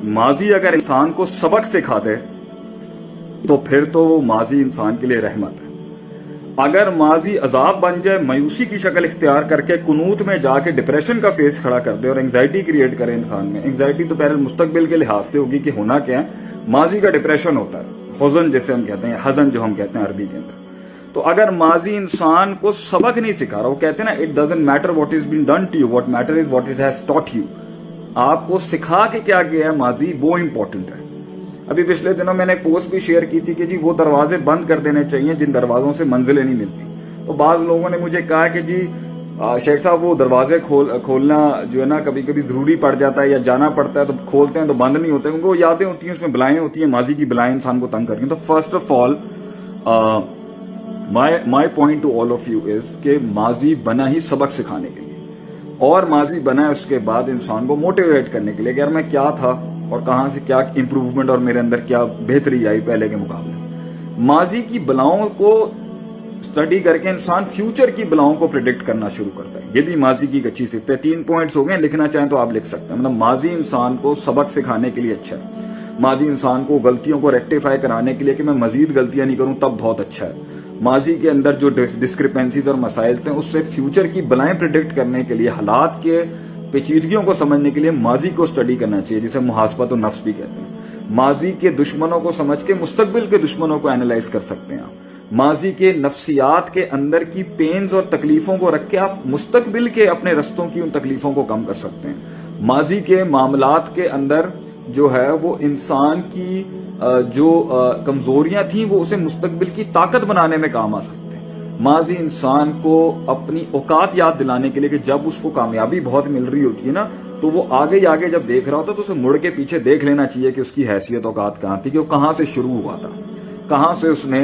माजी अगर इंसान को सबक सिखा दे तो फिर तो वो माजी इंसान के लिए रहमत है। अगर माजी अजाब बन जाए, मायूसी की शक्ल इख्तियार करके कुनूत में जाके डिप्रेशन का फेस खड़ा कर दे और एंग्जाइटी क्रिएट करे इंसान में। एंग्जाइटी तो पहले मुस्तकबिल के लिहाज से होगी कि होना क्या है। माजी का डिप्रेशन होता है, हुज़न जैसे हम कहते हैं, हज़न जो हम कहते हैं अरबी के अंदर। तो अगर माजी इंसान को सबक नहीं सिखा रहा, वो कहते हैं ना, it doesn't matter what is been done to you, what matter is what it has taught you. आपको सिखा के क्या गया है माजी, वो इंपॉर्टेंट है। अभी पिछले दिनों मैंने एक पोस्ट भी शेयर की थी कि जी वो दरवाजे बंद कर देने चाहिए जिन दरवाजों से मंजिलें नहीं मिलती। तो बाज लोगों ने मुझे कहा कि जी शेख साहब वो दरवाजे खोलना जो है ना कभी कभी जरूरी पड़ जाता है या जाना पड़ता है तो खोलते हैं तो बंद नहीं होते, क्योंकि वो यादें होती हैं, उसमें बलाएं होती हैं, माजी की बलाएं इंसान को तंग करती हैं। तो first of all my point two all of you is कि माजी बना ही सबक सिखाने के लिए, और माजी बना है उसके बाद इंसान को मोटिवेट करने के लिए कि यार मैं क्या था और कहां से क्या इंप्रूवमेंट और मेरे अंदर क्या बेहतरी आई पहले के मुकाबले। माजी की बलाओं को स्टडी करके इंसान फ्यूचर की बलाओं को प्रिडिक्ट करना शुरू करता है। यदि माजी की एक अच्छी सिफ्त है। 3 पॉइंट्स हो गए, लिखना चाहें तो आप लिख सकते हैं। मतलब माजी इंसान को सबक सिखाने के लिए अच्छा है, माजी इंसान को गलतियों को रेक्टिफाई कराने के लिए कि मैं मजीद गलतियां नहीं करूं तब बहुत अच्छा है। माजी के अंदर जो डिस्क्रिपेंसीज और मसाइल थे उससे फ्यूचर की बलाएं प्रिडिक्ट करने के लिए, हालात के पेचीदगियों को समझने के लिए माजी को स्टडी करना चाहिए, जिसे मुहासबत और नफ्स भी कहते हैं। माजी के दुश्मनों को समझ के मुस्तकबिल के दुश्मनों को एनालाइज कर सकते हैं आप। माजी के नफ्सियात के अंदर की पेन्स और तकलीफों को रख के आप मुस्तकबिल के अपने रस्तों की उन तकलीफों को कम कर सकते हैं। माजी के मामलात के अंदर जो है वो इंसान की जो कमजोरियां थी वो उसे मुस्तकबिल की ताकत बनाने में काम आ सकते हैं। माजी इंसान को अपनी औकात याद दिलाने के लिए कि जब उसको कामयाबी बहुत मिल रही होती है ना तो वो आगे आगे जब देख रहा होता है तो उसे मुड़ के पीछे देख लेना चाहिए कि उसकी हैसियत औकात कहां थी, कि वो कहां से शुरू हुआ था, कहां से उसने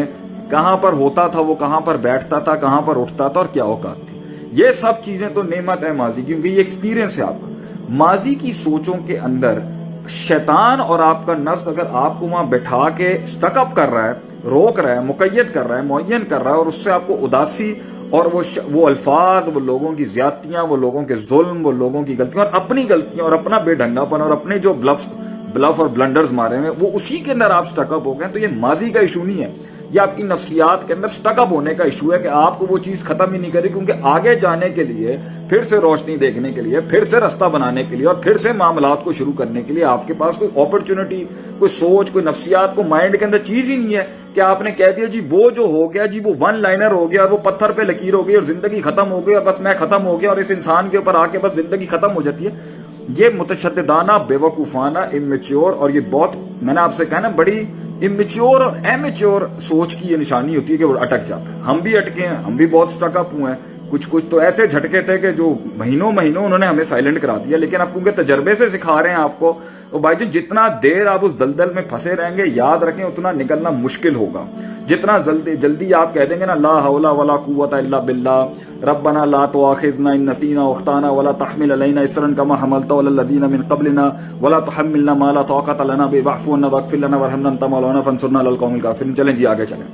कहां पर होता था, वो कहां पर बैठता था, कहां पर उठता था और क्या औकात थी। ये सब चीजें तो नेमत है माजी की, क्योंकि ये एक्सपीरियंस है आपका। माजी की सोचों के अंदर शैतान और आपका नफ्स अगर आपको वहां बैठा के स्टकअप कर रहा है, रोक रहा है, मुकय्यद कर रहा है, मुअय्यन कर रहा है, और उससे आपको उदासी और वो अल्फाज, वो लोगों की ज्यादतियां, वो लोगों के जुल्म, वो लोगों की गलतियां और अपनी गलतियां और अपना बेढंगापन और अपने जो ब्लफ और ब्लंडर्स मारे हैं वो उसी के अंदर आप स्टकअप हो गए। तो ये माजी का इशू नहीं है, ये आपकी नफ्सियात के अंदर स्टकअप होने का इशू है कि आपको वो चीज खत्म ही नहीं करी, क्योंकि आगे जाने के लिए, फिर से रोशनी देखने के लिए, फिर से रास्ता बनाने के लिए और फिर से मामलात को शुरू करने के लिए आपके पास कोई अपॉर्चुनिटी, कोई सोच, कोई नफ्सियात को माइंड के अंदर चीज ही नहीं है कि आपने कह दिया जी वो जो हो गया जी वो वन लाइनर हो गया, वो पत्थर पे लकीर हो गई और जिंदगी खत्म हो गई और बस मैं खत्म हो गया और इस इंसान के ऊपर आके बस जिंदगी खत्म हो जाती है। ये मुतशद्दिदाना, बेवकूफाना, इमेच्योर, और ये बहुत, मैंने आपसे कहा ना, बड़ी इमेच्योर और एमेच्योर सोच की ये निशानी होती है कि वो अटक जाता है। हम भी अटके हैं, हम भी बहुत स्टकअप हुए हैं। कुछ तो ऐसे झटके थे कि जो महीनों उन्होंने हमें साइलेंट करा दिया, लेकिन अब क्योंकि तजर्बे से सिखा रहे हैं आपको, तो भाई जी जितना देर आप उस दलदल में फंसे रहेंगे, याद रखें उतना निकलना मुश्किल होगा। जितना जल्दी आप कह देंगे ना ला हौला वला कुव्वता इल्ला बिल्लाह रब्बना ला तुआखिज़ना इन नसीना व अख्ताना वला तहमिल अलैना इस्रन कमा हमलता अलल लज़ीना मिन क़ब्लिना वला तुहम्मिलना मा ला ताक़ता लना बिही वाफ़ु अन्ना वग़फ़िर लना वरहमना अंता मौलाना फंसुरना अलल क़ौमिल काफ़िरीन। चलें जी आगे चलें।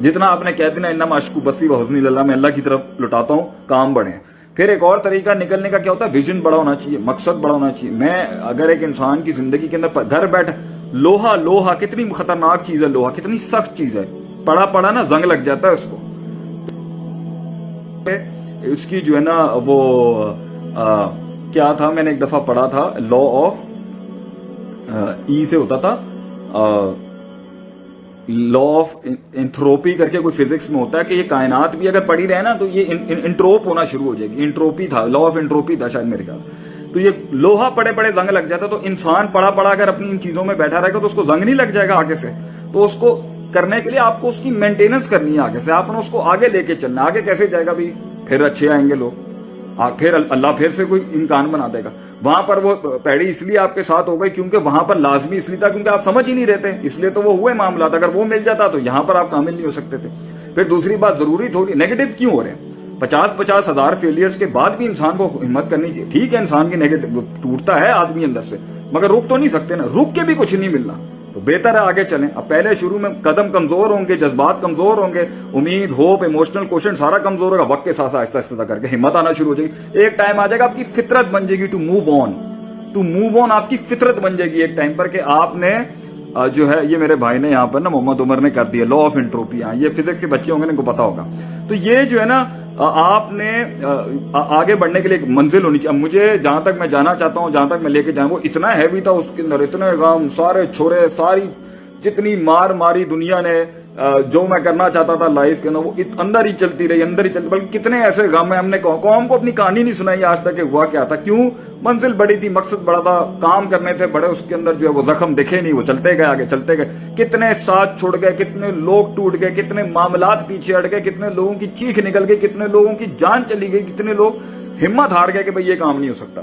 जितना आपने कह दिया इन्नमा अश्कु बसी व हुज़्नी इलल्लाह, मैं अल्लाह की तरफ लुटाता हूं, काम बढ़े। फिर एक और तरीका निकलने का क्या होता है, विजन बड़ा होना चाहिए, मकसद बड़ा होना चाहिए। मैं अगर एक इंसान की जिंदगी के अंदर घर बैठ लोहा कितनी खतरनाक चीज है, लोहा कितनी सख्त चीज है, पड़ा ना जंग लग जाता है उसको। उसकी जो है ना वो क्या था, मैंने एक दफा पढ़ा था, लॉ ऑफ ई से होता था, लॉ ऑफ एंथ्रोपी करके कोई फिजिक्स में होता है कि ये कायनात भी अगर पड़ी रहे ना तो ये इंट्रोप होना शुरू हो जाएगी। इंट्रोपी था, लॉ ऑफ एंट्रोपी था शायद मेरे ख्याल। तो ये लोहा पड़े जंग लग जाता, तो इंसान पड़ा अगर अपनी इन चीजों में बैठा रहेगा तो उसको जंग नहीं लग जाएगा आगे से। तो उसको करने के लिए आपको उसकी मेंटेनेंस करनी है आगे से, आपने उसको आगे लेके चलना। आगे कैसे जाएगा भी, फिर अच्छे आएंगे लोग, फिर अल्लाह फिर से कोई इम्कान बना देगा। वहां पर वो पैड़ी इसलिए आपके साथ हो गई क्योंकि वहां पर लाजमी इसलिए था क्योंकि आप समझ ही नहीं रहते, इसलिए तो वो हुए मामला। अगर वो मिल जाता तो यहां पर आप कामिल नहीं हो सकते थे। फिर दूसरी बात, जरूरी थोड़ी नेगेटिव क्यों हो रहे हैं, 50 हजार फेलियर्स के बाद भी इंसान को हिम्मत करनी चाहिए। ठीक है, इंसान की नेगेटिव टूटता है आदमी अंदर से, मगर रुक तो नहीं सकते ना, रुक के भी कुछ नहीं मिलना, तो बेहतर है आगे चलें। अब पहले शुरू में कदम कमजोर होंगे, जज्बात कमजोर होंगे, उम्मीद, होप, इमोशनल क्वेश्चन सारा कमजोर होगा। वक्त के साथ आहिस्ता आहिस्ता करके हिम्मत आना शुरू हो जाएगी। एक टाइम आ जाएगा आपकी फितरत बन जाएगी to move on, to move on. آپ کی فطرت بن جائے گی ایک ٹائم پر کہ آپ نے جو ہے, یہ میرے بھائی نے یہاں پر نا محمد عمر نے کر دیا لا آف انٹروپی. یہ فزکس کے بچے ہوں گے ان کو پتا ہوگا. تو یہ جو ہے نا آپ نے آگے بڑھنے کے لیے ایک منزل ہونی چاہیے. مجھے جہاں تک میں جانا چاہتا ہوں, جہاں تک میں لے کے جاؤں, وہ اتنا ہیوی تھا اس کے اندر, اتنے غم, سارے چھوڑے, ساری جتنی مار ماری دنیا نے, جو میں کرنا چاہتا تھا لائف کے اندر وہ اندر ہی چلتی رہی, اندر ہی چلتی. بلکہ کتنے ایسے غم ہیں, ہم نے قوم کو اپنی کہانی نہیں سنائی آج تک کہ ہوا کیا تھا, کیوں. منزل بڑی تھی, مقصد بڑا تھا, کام کرنے تھے بڑے, اس کے اندر جو ہے وہ زخم دکھے نہیں, وہ چلتے گئے آگے, چلتے گئے. کتنے ساتھ چھوڑ گئے, کتنے لوگ ٹوٹ گئے, کتنے معاملات پیچھے ہٹ گئے, کتنے لوگوں کی چیخ نکل گئی, کتنے لوگوں کی جان چلی گئی, کتنے لوگ ہمت ہار گئے کہ بھئی یہ کام نہیں ہو سکتا.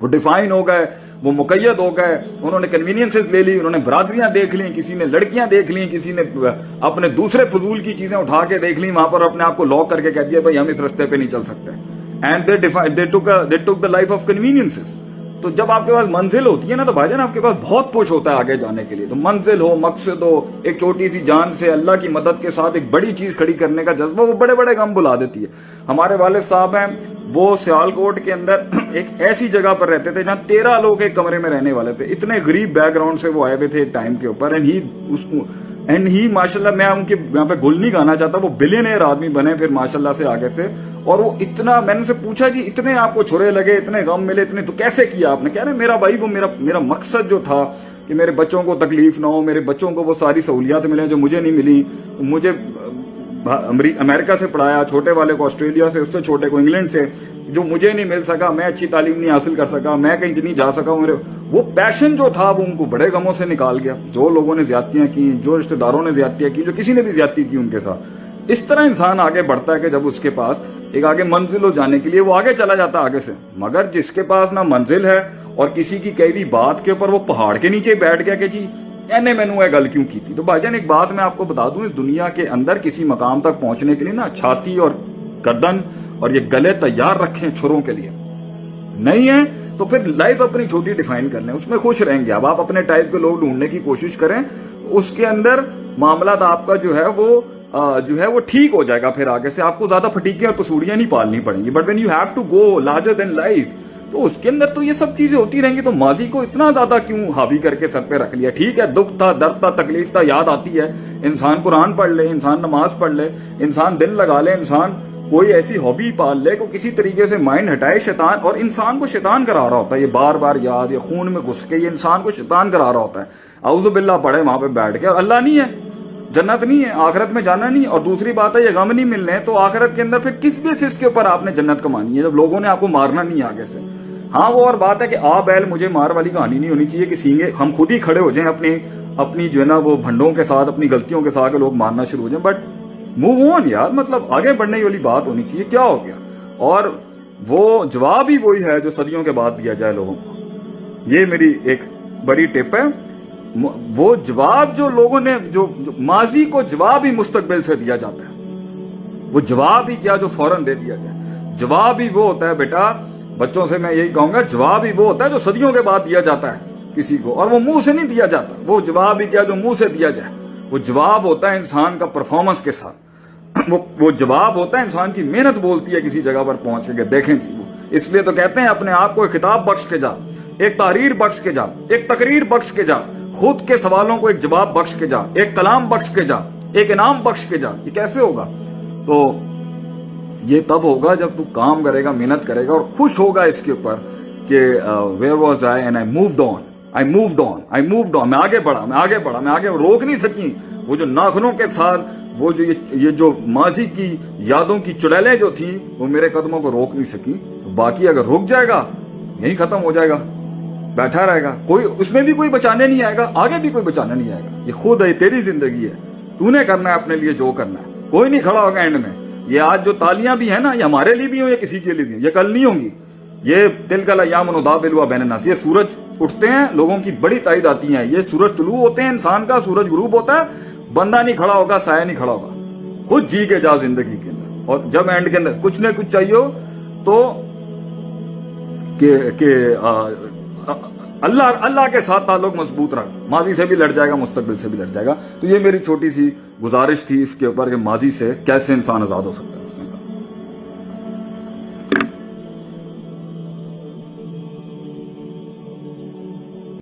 وہ ڈیفائن ہو گئے, وہ مقید ہو گئے, انہوں نے کنوینئنسز لے لی, انہوں نے برادریاں دیکھ لی, کسی نے لڑکیاں دیکھ لی, کسی نے اپنے دوسرے فضول کی چیزیں اٹھا کے دیکھ لی, وہاں پر اپنے آپ کو لاک کر کے کہہ دیا بھائی ہم اس رستے پہ نہیں چل سکتے. And they took the life of conveniences. تو جب آپ کے پاس منزل ہوتی ہے نا تو بھائی جان آپ کے پاس بہت پش ہوتا ہے آگے جانے کے لیے. تو منزل ہو, مقصد ہو, ایک چھوٹی سی جان سے اللہ کی مدد کے ساتھ ایک بڑی چیز کھڑی کرنے کا جذبہ, وہ بڑے بڑے غم بلا دیتی ہے. ہمارے والد صاحب ہیں, وہ سیالکوٹ کے اندر ایک ایسی جگہ پر رہتے تھے جہاں 13 لوگ ایک کمرے میں رہنے والے تھے. اتنے غریب بیک گراؤنڈ سے وہ آئے ہوئے تھے ایک ٹائم کے اوپر. اینڈ ہی ماشاءاللہ, میں ان کے یہاں پہ گل نہیں گانا چاہتا, وہ بلینئر آدمی بنے پھر ماشاءاللہ سے آگے سے. اور وہ اتنا, میں نے ان سے پوچھا جی اتنے آپ کو چھرے لگے, اتنے غم ملے, اتنے تو کیسے کیا آپ نے؟ کہہ رہے میرا بھائی وہ میرا مقصد جو تھا کہ میرے بچوں کو تکلیف نہ ہو, میرے بچوں کو وہ ساری سہولیات ملیں جو مجھے نہیں ملی. مجھے امریکہ سے پڑھایا, چھوٹے والے کو آسٹریلیا سے, اس سے چھوٹے کو انگلینڈ سے, جو مجھے نہیں مل سکا, میں اچھی تعلیم نہیں حاصل کر سکا, میں کہیں نہیں جا سکا. میرے وہ پیشن جو تھا وہ ان کو بڑے غموں سے نکال گیا. جو لوگوں نے زیادتیاں کی, جو رشتہ داروں نے زیادتیاں کی, جو کسی نے بھی زیادتی کی ان کے ساتھ. اس طرح انسان آگے بڑھتا ہے کہ جب اس کے پاس ایک آگے منزل ہو جانے کے لیے وہ آگے چلا جاتا ہے آگے سے. مگر جس کے پاس نہ منزل ہے اور کسی کی کئی بھی بات کے اوپر وہ پہاڑ کے نیچے بیٹھ گیا کہ جی اینے میں نے گل کیوں کی تھی. تو بھائی جان ایک بات میں آپ کو بتا دوں, اس دنیا کے اندر کسی مقام تک پہنچنے کے لیے نا چھاتی اور گردن اور یہ گلے تیار رکھیں چھروں کے لیے. نہیں ہے تو پھر لائف اپنی چھوٹی ڈیفائن کر لیں, اس میں خوش رہیں گے. اب آپ اپنے ٹائپ کے لوگ ڈھونڈنے کی کوشش کریں, اس کے اندر معاملات آپ کا جو ہے وہ ٹھیک ہو جائے گا. پھر آگے سے آپ کو زیادہ پھٹیکیں اور پسوڑیاں نہیں پالنی پڑیں گی. But when you have to go larger than life, تو اس کے اندر تو یہ سب چیزیں ہوتی رہیں گی. تو ماضی کو اتنا زیادہ کیوں حاوی کر کے سر پہ رکھ لیا؟ ٹھیک ہے, دکھ تھا, درد تھا, تکلیف تھا, یاد آتی ہے. انسان قرآن پڑھ لے, انسان نماز پڑھ لے, انسان دل لگا لے, انسان کوئی ایسی ہابی پال لے کو کسی طریقے سے مائنڈ ہٹائے شیطان. اور انسان کو شیطان کرا رہا ہوتا ہے یہ بار بار یاد, یہ خون میں گھس کے یہ انسان کو شیطان کرا رہا ہوتا ہے. اعوذ باللہ پڑھے وہاں پہ بیٹھ کے, اور اللہ نہیں ہے, جنت نہیں ہے, آخرت میں جانا نہیں. اور دوسری بات ہے یہ غم نہیں ملنے, تو آخرت کے اندر پھر کس بیسس کے اوپر آپ نے جنت کمانی ہے جب لوگوں نے آپ کو مارنا نہیں آگے سے. ہاں وہ اور بات ہے کہ بیل مجھے مار والی کہانی نہیں ہونی چاہیے کہ سینگے ہم خود ہی کھڑے ہو جائیں اپنی جو ہے نا وہ بھنڈوں کے ساتھ, اپنی غلطیوں کے ساتھ لوگ مارنا شروع ہو جائیں. بٹ موو آن یار, مطلب آگے بڑھنے والی بات ہونی چاہیے. کیا ہو گیا؟ اور وہ جواب ہی وہی ہے جو صدیوں کے بعد دیا جائے لوگوں کو. یہ میری ایک بڑی ٹپ ہے. وہ جواب جو لوگوں نے جو ماضی کو جواب ہی مستقبل سے دیا جاتا ہے, وہ جواب ہی کیا جو فوراً دے دیا جائے. جواب ہی وہ ہوتا ہے بیٹا, بچوں سے میں یہی کہوں گا, جواب ہی وہ ہوتا ہے جو صدیوں کے بعد دیا جاتا ہے کسی کو, اور وہ منہ سے نہیں دیا جاتا. وہ جواب ہی کیا جو منہ سے دیا جائے. وہ جواب ہوتا ہے انسان کا پرفارمنس کے ساتھ. وہ جواب ہوتا ہے انسان کی محنت بولتی ہے کسی جگہ پر پہنچ کے دیکھیں جی. وہ اس لیے تو کہتے ہیں اپنے آپ کو ایک خطاب بخش کے جا, ایک تحریر بخش کے جا, ایک تقریر بخش کے جا, خود کے سوالوں کو ایک جواب بخش کے جا, ایک کلام بخش کے جا, ایک انعام بخش کے جا. یہ کیسے ہوگا؟ تو یہ تب ہوگا جب تو کام کرے گا, محنت کرے گا اور خوش ہوگا اس کے اوپر کہ where was I and I moved on. میں آگے بڑھا, میں آگے روک نہیں سکی. وہ جو ناخنوں کے ساتھ وہ جو یہ جو ماضی کی یادوں کی چڑیلیں جو تھیں وہ میرے قدموں کو روک نہیں سکی. باقی اگر رک جائے گا یہی ختم ہو جائے گا, بیٹھا رہے گا, کوئی اس میں بھی کوئی بچانے نہیں آئے گا, آگے بھی کوئی بچانے نہیں آئے گا. یہ خود ہے, تیری زندگی ہے, تو نے کرنا ہے اپنے لیے جو کرنا ہے. کوئی نہیں کھڑا ہوگا اینڈ میں. یہ آج جو تالیاں بھی ہیں نا, یہ ہمارے لیے بھی ہوں یا کسی کے لیے بھی ہوں, یہ کل نہیں ہوں گی. یہ تلک الایام نداولها بین الناس. یہ سورج اٹھتے ہیں, لوگوں کی بڑی تائید آتی ہے. یہ سورج طلوع ہوتے ہیں, انسان کا سورج غروب ہوتا ہے. بندہ نہیں کھڑا ہوگا, سایہ نہیں کھڑا ہوگا. خود جی کے جا زندگی کے اندر. اور جب اینڈ کے اندر کچھ نہ کچھ چاہیے ہو تو کہ اللہ کے ساتھ تعلق مضبوط رکھ. ماضی سے بھی لڑ جائے گا, مستقبل سے بھی لڑ جائے گا. تو یہ میری چھوٹی سی گزارش تھی اس کے اوپر کہ ماضی سے کیسے انسان آزاد ہو سکتا ہے.